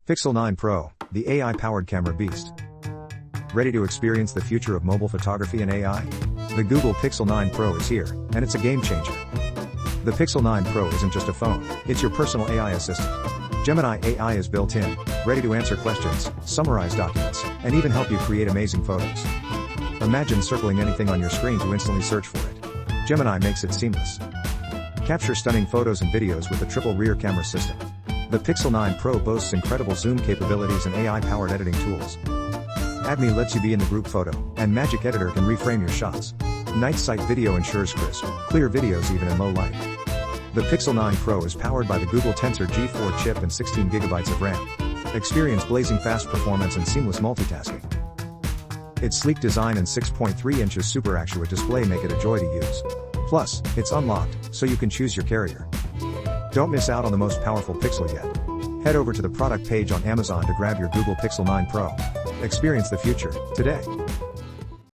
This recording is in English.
Pixel 9 Pro, the AI-powered camera beast. Ready to experience the future of mobile photography and AI? The Google Pixel 9 Pro is here, and it's a game changer. The Pixel 9 Pro isn't just a phone, it's your personal AI assistant. Gemini AI is built in, ready to answer questions, summarize documents, and even help you create amazing photos. Imagine circling anything on your screen to instantly search for it. Gemini makes it seamless. Capture stunning photos and videos with a triple rear camera system. The Pixel 9 Pro boasts incredible zoom capabilities and AI-powered editing tools. Add Me lets you be in the group photo, and Magic Editor can reframe your shots. Night Sight Video ensures crisp, clear videos even in low light. The Pixel 9 Pro is powered by the Google Tensor G4 chip and 16GB of RAM. Experience blazing fast performance and seamless multitasking. Its sleek design and 6.3 inches Super Actua display make it a joy to use. Plus, it's unlocked, so you can choose your carrier. Don't miss out on the most powerful Pixel yet. Head over to the product page on Amazon to grab your Google Pixel 9 Pro. Experience the future, today.